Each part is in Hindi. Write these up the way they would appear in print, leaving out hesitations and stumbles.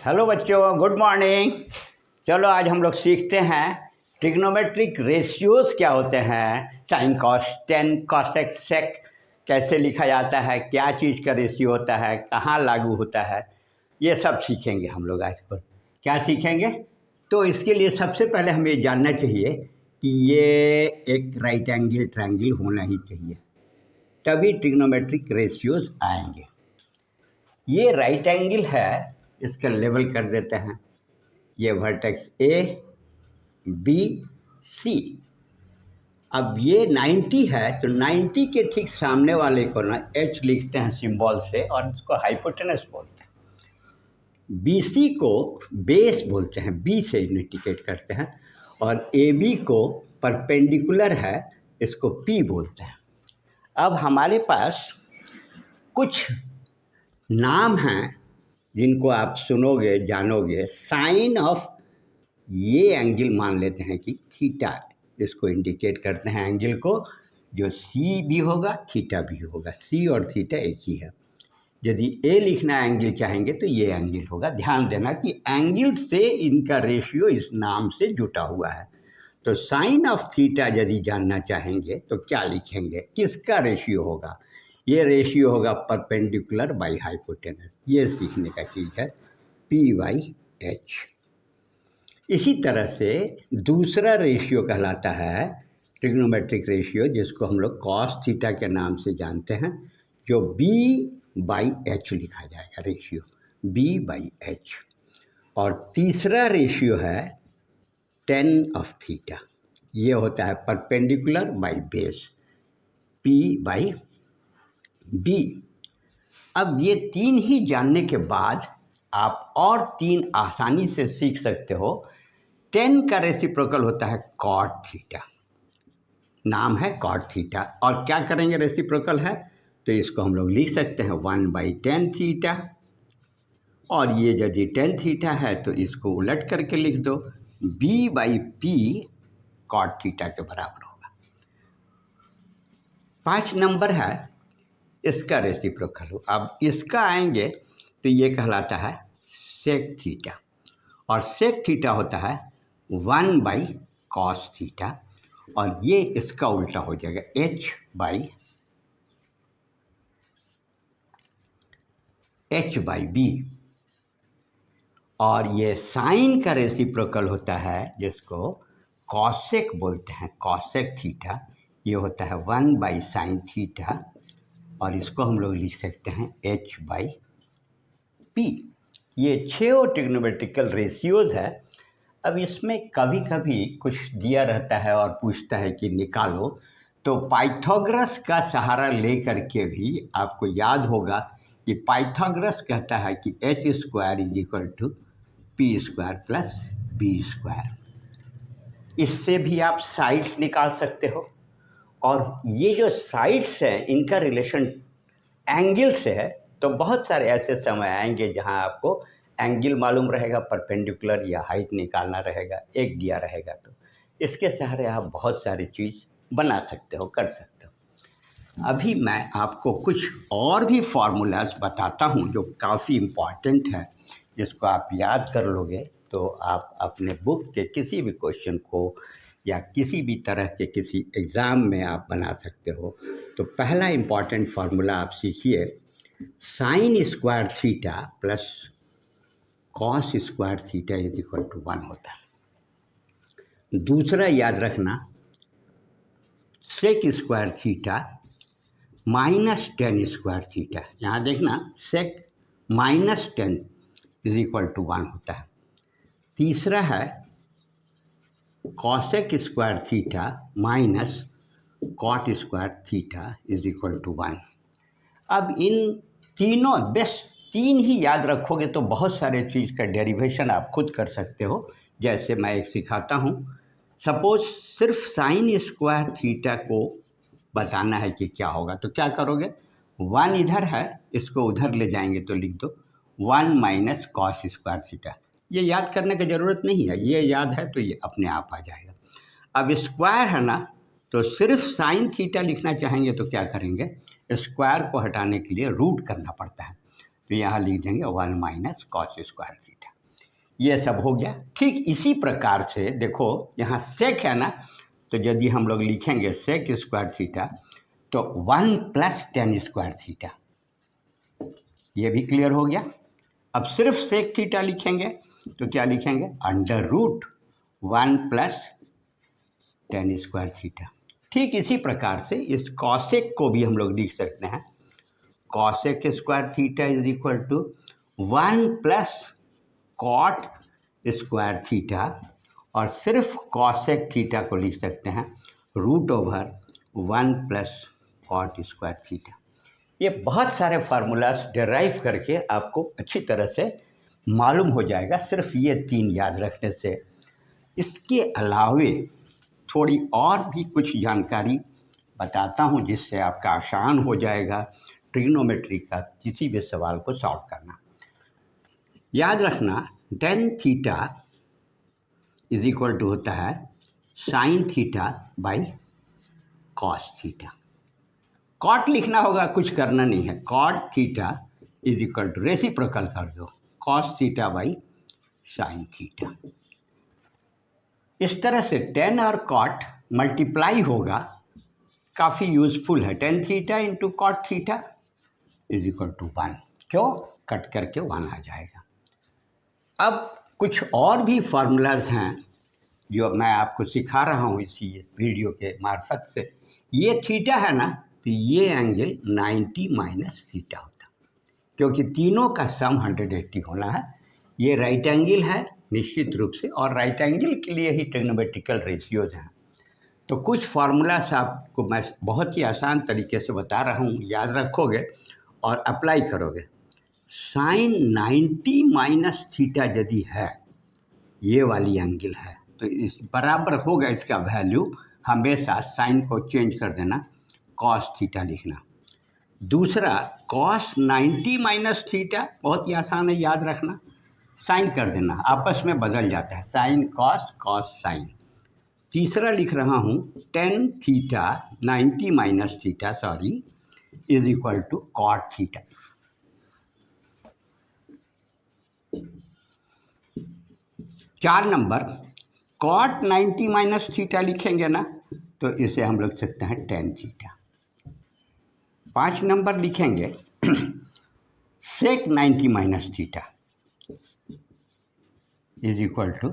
हेलो बच्चों, गुड मॉर्निंग। चलो आज हम लोग सीखते हैं ट्रिग्नोमेट्रिक रेशियोज़ क्या होते हैं, sine cos tan cosec sec कैसे लिखा जाता है, क्या चीज़ का रेशियो होता है, कहाँ लागू होता है, ये सब सीखेंगे हम लोग आज पर। क्या सीखेंगे? तो इसके लिए सबसे पहले हमें ये जानना चाहिए कि ये एक राइट एंगल ट्रायंगल होना ही चाहिए, तभी ट्रिग्नोमेट्रिक रेशियोज़ आएंगे। ये राइट एंगल है, इसका लेवल कर देते हैं। ये वर्टेक्स ए बी सी। अब ये 90 है तो 90 के ठीक सामने वाले को ना एच लिखते हैं सिंबल से और इसको हाइपोटेनस बोलते हैं। बी सी को बेस बोलते हैं, बी से इंडिकेट करते हैं। और ए बी को परपेंडिकुलर है, इसको पी बोलते हैं। अब हमारे पास कुछ नाम हैं जिनको आप सुनोगे जानोगे। साइन ऑफ ये एंगल मान लेते हैं कि थीटा, इसको इंडिकेट करते हैं एंगल को, जो सी भी होगा थीटा भी होगा। सी और थीटा एक ही है। यदि ए लिखना एंगल चाहेंगे तो ये एंगल होगा। ध्यान देना कि एंगल से इनका रेशियो इस नाम से जुटा हुआ है। तो साइन ऑफ थीटा यदि जानना चाहेंगे तो क्या लिखेंगे, किसका रेशियो होगा? ये रेशियो होगा परपेंडिकुलर बाई हाइपोटेनस। ये सीखने का चीज़ है, पी बाई एच। इसी तरह से दूसरा रेशियो कहलाता है ट्रिग्नोमेट्रिक रेशियो, जिसको हम लोग कॉस थीटा के नाम से जानते हैं, जो बी बाई एच लिखा जाएगा, रेशियो बी बाई एच। और तीसरा रेशियो है टेन ऑफ थीटा। ये होता है perpendicular by base, P by B. अब ये तीन ही जानने के बाद आप और तीन आसानी से सीख सकते हो। 10 का रेसिप्रोकल होता है कॉट थीटा, नाम है कॉट थीटा। और क्या करेंगे, रेसिप्रोकल है तो इसको हम लोग लिख सकते हैं 1/10 थीटा। और ये यदि 10 थीटा है तो इसको उलट करके लिख दो, b by P cot theta के बराबर होगा। 5 नंबर है, इसका रेसिप्रोकल हो। अब इसका आएंगे तो ये कहलाता है सेक थीटा। और सेक थीटा होता है 1 बाई कॉस थीटा। और ये इसका उल्टा हो जाएगा h बाई बी। और ये साइन का रेसिप्रोकल होता है, जिसको कॉसेक बोलते हैं, कॉसेक थीटा। ये होता है 1 बाई साइन थीटा। और इसको हम लोग लिख सकते हैं h बाई पी। ये 6 ट्रिग्नोमेट्रिकल रेशियोज़ है। अब इसमें कभी कभी कुछ दिया रहता है और पूछता है कि निकालो, तो पाइथागोरस का सहारा ले करके भी आपको याद होगा कि पाइथागोरस कहता है कि h square is equal to P square plus B square. इससे भी आप साइड्स निकाल सकते हो। और ये जो साइड्स हैं इनका रिलेशन एंगल से है। तो बहुत सारे ऐसे समय आएंगे जहां आपको एंगल मालूम रहेगा, परपेंडिकुलर या हाइट निकालना रहेगा, एक दिया रहेगा, तो इसके सहारे आप बहुत सारी चीज़ बना सकते हो, कर सकते हो। अभी मैं आपको कुछ और भी फार्मूलाज बताता हूं जो काफ़ी इम्पॉर्टेंट है। जिसको आप याद कर लोगे तो आप अपने बुक के किसी भी क्वेश्चन को या किसी भी तरह के किसी एग्ज़ाम में आप बना सकते हो। तो पहला इम्पॉर्टेंट फार्मूला आप सीखिए, sine square theta plus cos square theta is equal to 1 होता है। दूसरा याद रखना, sec square theta minus 10 square theta. यहाँ देखना, sec minus 10 is equal to 1 होता है। तीसरा है cosec square theta minus cot square theta is equal to 1। अब इन तीनों बस 3 ही याद रखोगे तो बहुत सारे चीज़ का डेरिवेशन आप खुद कर सकते हो। जैसे मैं एक सिखाता हूँ। सपोज सिर्फ साइन स्क्वायर थीटा को बताना है कि क्या होगा, तो क्या करोगे, 1 इधर है, इसको उधर ले जाएंगे तो लिख दो 1 माइनस कॉस स्क्वायर थीटा। ये याद करने की ज़रूरत नहीं है, ये याद है तो ये अपने आप आ जाएगा। अब स्क्वायर है ना, तो सिर्फ साइन थीटा लिखना चाहेंगे तो क्या करेंगे, स्क्वायर को हटाने के लिए रूट करना पड़ता है। तो यहाँ लिख देंगे 1 माइनस कॉस स्क्वायर थीटा। ये सब हो गया। ठीक इसी प्रकार से देखो यहाँ सेक है ना, तो यदि हम लोग लिखेंगे सेक स्क्वायर थीटा तो 1 प्लस टेन स्क्वायर थीटा, ये भी क्लियर हो गया। अब सिर्फ सेक थीटा लिखेंगे तो क्या लिखेंगे, under root 1 plus tan square theta. ठीक इसी प्रकार से इस कॉसेक को भी हम लोग लिख सकते हैं, cosec square theta is equal to 1 plus cot square theta, और सिर्फ कॉसेक थीटा को लिख सकते हैं root over 1 plus cot square theta. ये बहुत सारे फार्मूलाज डिराइव करके आपको अच्छी तरह से मालूम हो जाएगा सिर्फ ये 3 याद रखने से। इसके अलावे थोड़ी और भी कुछ जानकारी बताता हूँ जिससे आपका आसान हो जाएगा ट्रिग्नोमेट्री का किसी भी सवाल को सॉल्व करना। याद रखना tan theta is equal to होता है sine theta by cos theta. Cot लिखना होगा, कुछ करना नहीं है, cot theta is equal to reciprocal कर दो cos theta by sine theta. इस तरह से टेन और कॉट मल्टीप्लाई होगा, काफ़ी यूजफुल है। Tan theta into cot theta is equal to 1, क्यों, कट करके 1 आ जाएगा। अब कुछ और भी फार्मूलाज हैं जो मैं आपको सिखा रहा हूँ इसी वीडियो के मार्फत से। ये थीटा है ना, तो ये एंगल 90 माइनस थीटा होता, क्योंकि तीनों का सम 180 होना है। ये राइट एंगल है निश्चित रूप से, और राइट एंगल के लिए ही ट्रिग्नोमेट्रिकल रेशियोज हैं। तो कुछ फार्मूलास आपको मैं बहुत ही आसान तरीके से बता रहा हूँ, याद रखोगे और अप्लाई करोगे। साइन 90 माइनस थीटा यदि है, ये वाली एंगल है, तो इस बराबर होगा इसका वैल्यू, हमेशा साइन को चेंज कर देना, कॉस थीटा लिखना। दूसरा कॉस 90 माइनस थीटा, बहुत ही आसान है, याद रखना, साइन कर देना, आपस में बदल जाता है, साइन कॉस कॉस साइन। तीसरा लिख रहा हूँ tan theta 90 minus theta sorry is equal to cot theta. चार नंबर कॉट 90 माइनस थीटा लिखेंगे ना, तो इसे हम लिख सकते हैं टेन थीटा। 5 नंबर लिखेंगे sec 90 minus theta is equal to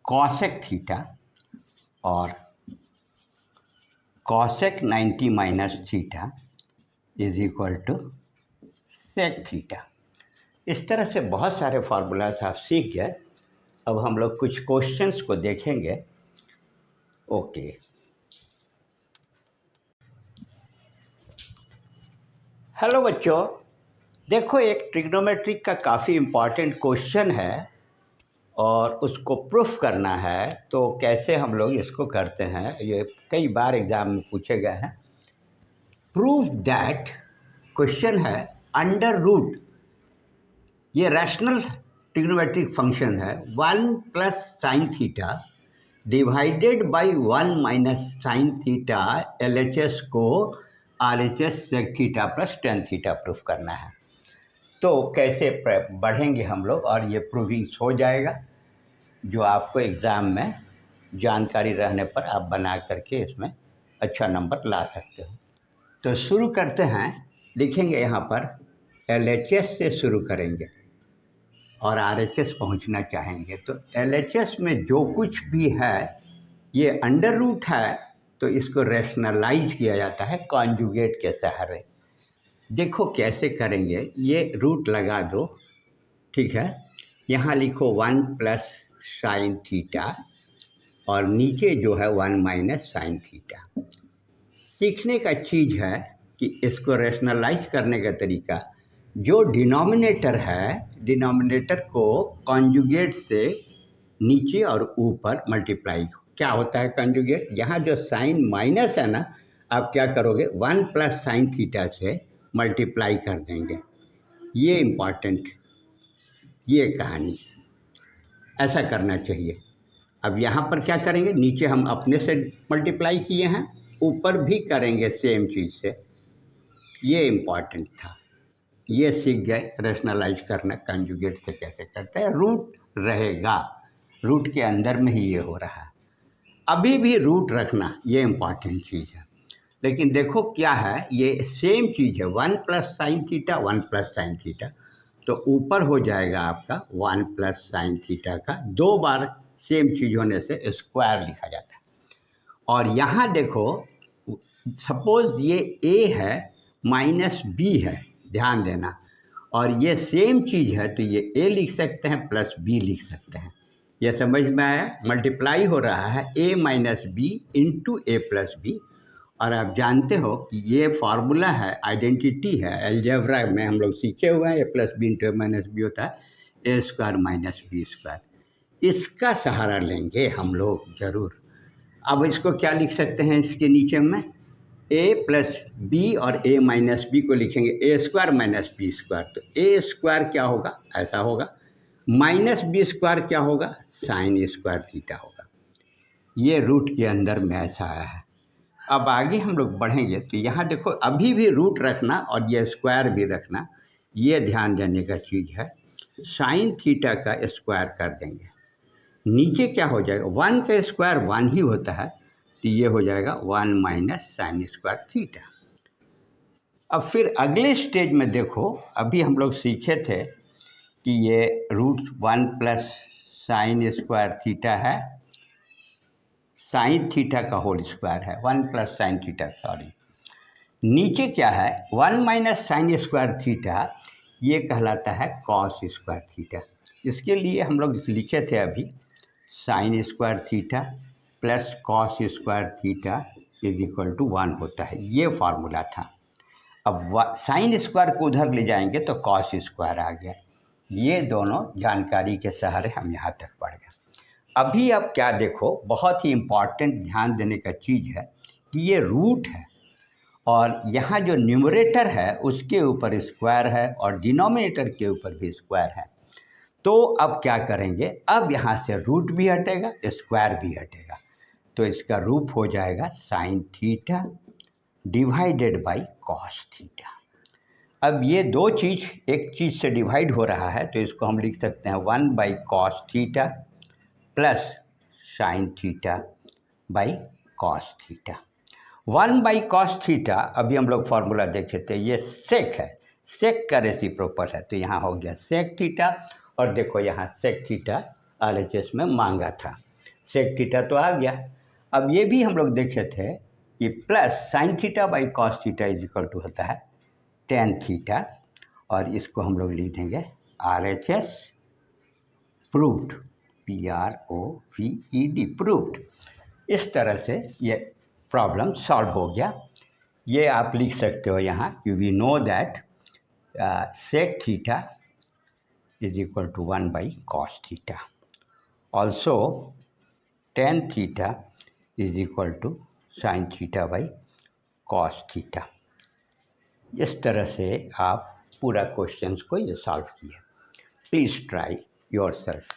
cosec theta, और cosec 90 minus theta is equal to sec theta. इस तरह से बहुत सारे फार्मूलाज आप सीख गए। अब हम लोग कुछ क्वेश्चंस को देखेंगे। ओके, हेलो बच्चों, देखो एक ट्रिग्नोमेट्रिक का काफ़ी इम्पॉर्टेंट क्वेश्चन है और उसको प्रूफ करना है। तो कैसे हम लोग इसको करते हैं, ये कई बार एग्जाम में पूछे गए हैं। प्रूफ दैट, क्वेश्चन है अंडर रूट, ये रैशनल ट्रिग्नोमेट्रिक फंक्शन है, 1 plus sine theta divided by 1 minus sine theta LHS को RHS sec theta plus tan theta proof करना है। तो कैसे बढ़ेंगे हम लोग और ये प्रूविंग्स हो जाएगा, जो आपको एग्ज़ाम में जानकारी रहने पर आप बना करके इसमें अच्छा नंबर ला सकते हो। तो शुरू करते हैं, लिखेंगे यहाँ पर LHS से शुरू करेंगे और RHS पहुँचना चाहेंगे। तो LHS में जो कुछ भी है ये अंडर रूट है, तो इसको रैशनलाइज किया जाता है कॉन्जुगेट के सहारे। देखो कैसे करेंगे, ये रूट लगा दो, ठीक है, यहाँ लिखो 1 प्लस साइन थीटा और नीचे जो है 1 माइनस साइन थीटा। सीखने का चीज़ है कि इसको रैशनलाइज करने का तरीका, जो डिनोमिनेटर है, डिनोमिनेटर को कॉन्जुगेट से नीचे और ऊपर मल्टीप्लाई, क्या होता है कॉन्जुगेट, यहाँ जो साइन माइनस है ना, आप क्या करोगे 1 प्लस साइन थीटा से मल्टीप्लाई कर देंगे। ये इम्पॉर्टेंट, ये कहानी, ऐसा करना चाहिए। अब यहाँ पर क्या करेंगे, नीचे हम अपने से मल्टीप्लाई किए हैं, ऊपर भी करेंगे सेम चीज़ से, ये इम्पॉर्टेंट था। ये सीख गए रेशनलाइज करना, कंजुगेट से कैसे करते हैं। रूट रहेगा, रूट के अंदर में ही ये हो रहा है। अभी भी रूट रखना ये इम्पॉर्टेंट चीज़ है। लेकिन देखो क्या है, ये सेम चीज़ है, 1 plus sine theta 1 plus sine theta, तो ऊपर हो जाएगा आपका 1 प्लस साइन थीटा का 2 बार सेम चीज़ होने से स्क्वायर लिखा जाता है। और यहाँ देखो, सपोज ये ए है माइनस बी है, ध्यान देना, और ये सेम चीज़ है तो ये ए लिख सकते हैं प्लस बी लिख सकते हैं। ये समझ में आया, मल्टीप्लाई हो रहा है ए माइनस बी इंटू ए प्लस बी। और आप जानते हो कि ये फार्मूला है, आइडेंटिटी है, अलजेब्रा में हम लोग सीखे हुए हैं, ए प्लस बी इंटू ए माइनस बी होता है ए स्क्वायर माइनस बी स्क्वायर। इसका सहारा लेंगे हम लोग ज़रूर। अब इसको क्या लिख सकते हैं, इसके नीचे में ए प्लस बी और ए माइनस बी को लिखेंगे ए स्क्वायर माइनस बी स्क्वायर, तो ए स्क्वायर क्या होगा, ऐसा होगा, माइनस बी स्क्वायर क्या होगा, साइन स्क्वायर थीटा होगा। ये रूट के अंदर में ऐसा आया है। अब आगे हम लोग बढ़ेंगे तो यहाँ देखो, अभी भी रूट रखना और ये स्क्वायर भी रखना, ये ध्यान देने का चीज़ है। साइन थीटा का स्क्वायर कर देंगे, नीचे क्या हो जाएगा, 1 का स्क्वायर 1 ही होता है, तो ये हो जाएगा 1 माइनस साइन स्क्वायर थीटा। अब फिर अगले स्टेज में देखो, अभी हम लोग सीखे थे कि ये root 1 plus sine square theta है, साइन थीटा का होल स्क्वायर है, 1 प्लस साइन थीटा, सॉरी। नीचे क्या है, 1 माइनस साइन स्क्वायर थीटा, ये कहलाता है कॉस स्क्वायर थीटा। इसके लिए हम लोग लिखे थे अभी, sine square theta plus cos square theta is equal to 1 होता है, ये फार्मूला था। अब साइन स्क्वायर को उधर ले जाएंगे तो कॉस स्क्वायर आ गया। ये दोनों जानकारी के सहारे हम यहाँ तक पढ़ गए। अभी अब क्या देखो, बहुत ही इम्पॉर्टेंट ध्यान देने का चीज़ है कि ये रूट है और यहाँ जो न्यूमरेटर है उसके ऊपर स्क्वायर है और डिनोमिनेटर के ऊपर भी स्क्वायर है। तो अब क्या करेंगे, अब यहाँ से रूट भी हटेगा, स्क्वायर भी हटेगा, तो इसका रूप हो जाएगा sign theta divided by cos theta. अब ये दो चीज़ एक चीज़ से डिवाइड हो रहा है, तो इसको हम लिख सकते हैं 1 by cos theta plus sine theta by cos theta. 1 by cos theta, अभी हम लोग फार्मूला देखे थे, ये सेक है, सेक का रेसिप्रोकल है, तो यहाँ हो गया सेक थीटा। और देखो यहाँ सेक थीटा RHS में मांगा था, सेक थीटा तो आ गया। अब ये भी हम लोग देखे थे कि plus sine theta by cos theta is equal to होता है टेन थीटा, और इसको हम लोग लिख देंगे RHS प्रूव्ड, PROVED प्रूव्ड। इस तरह से ये प्रॉब्लम सॉल्व हो गया। ये आप लिख सकते हो यहाँ कि we know that sec theta is equal to 1 by cos theta, also tan theta is equal to sine theta by cos theta. इस तरह से आप पूरा क्वेश्चंस को ये सॉल्व किए। Please try yourself.